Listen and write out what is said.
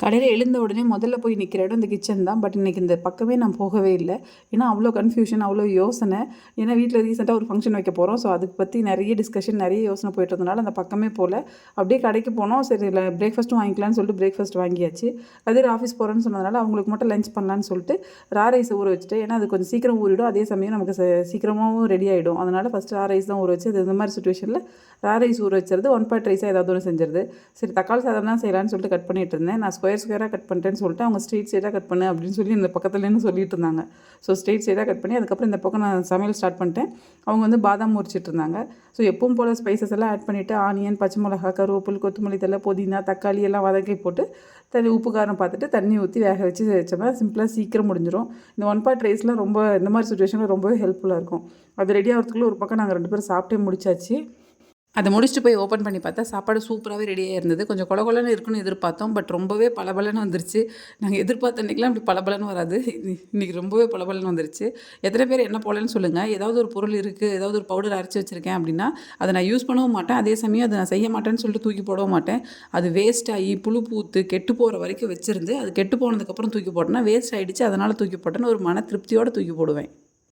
காலையில் எழுந்த உடனே முதல்ல போய் நிற்கிற இடம் இந்த கிச்சன் தான். பட் இன்றைக்கி இந்த பக்கமே நான் போகவே இல்லை. ஏன்னா அவ்வளோ கன்ஃபியூஷன், அவ்வளோ யோசனை. ஏன்னா வீட்டில் ரீசெண்டாக ஒரு ஃபங்க்ஷன் வைக்க போகிறோம். ஸோ அதுக்கு பற்றி நிறைய டிஸ்கஷன், நிறைய யோசனை போயிட்டு இருந்தனால அந்த பக்கமே போகல. அப்படியே கடைக்கு போனோம். சரி இல்லை பிரேக்ஃபாஸ்ட்டும் வாங்கிக்கலான்னு சொல்லிட்டு பிரேக்ஃபாஸ்ட் வாங்கியாச்சு. அதே ஆஃபீஸ் போகிறேன்னு சொன்னதுனால அவங்களுக்கு மட்டும் லஞ்ச் பண்ணலான்னு சொல்லிட்டு ரைஸ் ஊற வச்சுட்டு, ஏன்னா அது கொஞ்சம் சீக்கிரம் ஊறிடும், அதே சமயம் நமக்கு சீக்கிரமாகவும் ரெடி ஆகிடும். அதனால் ஃபஸ்ட்டு ரைஸ் தான் ஊற வச்சு, அது இந்த மாதிரி சுச்சுவேஷனில் ரைஸ் ஊற வச்சுருது, ஒன் பாட் ரைஸாக ஏதாவது ஒன்று செஞ்சிருது. சரி தக்காளி சாதம் தான் செய்யலான்னு சொல்லிட்டு கட் பண்ணிட்டு இருந்தேன். நான் ஸ்கொயராக கட் பண்ணிட்டேன்னு சொல்லிட்டு அவங்க ஸ்ட்ரெயிட் சைடாக கட் பண்ணு அப்படின்னு சொல்லி இந்த பக்கத்துலேருந்து சொல்லிட்டு இருந்தாங்க. ஸோ ஸ்ட்ரெயிட் சைடாக கட் பண்ணி அதுக்கப்புறம் இந்த பக்கம் நான் சமையல் ஸ்டார்ட் பண்ணிட்டேன். அவங்க வந்து பாதாம் முறிச்சிட்டு இருந்தாங்க. ஸோ எப்பவும் போல் ஸ்பைசஸ் எல்லாம் ஆட் பண்ணிவிட்டு ஆனியன், பச்சை மிளகா, கருவேப்பில், கொத்தமல்லி தழை, புதினா, தக்காளி எல்லாம் வதக்கி போட்டு உப்பு காரம் பார்த்துட்டு தண்ணி ஊற்றி வேக வச்சு வச்சோம்னா சிம்பிளாக சீக்கிரம் முடிஞ்சிடும். இந்த ஒன் பாட் ரைஸ்லாம் ரொம்ப இந்த மாதிரி சுச்சுவேஷனில் ரொம்பவே ஹெல்ப்ஃபுல்லாக இருக்கும். அது ரெடி ஆகிறதுக்குள்ளே ஒரு பக்கம் நாங்கள் 2 பேரும் சாப்பிட்டே முடிச்சாச்சு. அதை முடிச்சுட்டு போய் ஓப்பன் பண்ணி பார்த்தா சாப்பாடு சூப்பராகவே ரெடியாக இருந்தது. கொஞ்சம் கொலன்னு இருக்குன்னு எதிர்பார்த்தோம். பட் ரொம்பவே பளபளன்னு வந்துருச்சு. நாங்கள் எதிர்பார்த்த அன்றைக்கெலாம் இப்படி பளபளன்னு வராது. இன்றைக்கி ரொம்பவே பளபளன்னு வந்துருச்சு. எத்தனை பேர் என்ன போலன்னு சொல்லுங்கள். ஏதாவது ஒரு பொருள் இருக்குது, ஏதாவது ஒரு பவுடர் அரைச்சி வச்சுருக்கேன் அப்படின்னா அதை நான் யூஸ் பண்ணவும் மாட்டேன். அதே சமயம் அதை நான் செய்ய மாட்டேன்னு சொல்லிட்டு தூக்கி போடவும் மாட்டேன். அது வேஸ்ட் ஆகி புழு பூத்து கெட்டு போகிற வரைக்கும் வச்சுருந்து அது கெட்டு போனதுக்கப்புறம் தூக்கி போட்டேன்னா வேஸ்ட் ஆகிடுச்சு, அதனால் தூக்கி போட்டேன்னு ஒரு மன திருப்தியோடு தூக்கி போடுவேன்.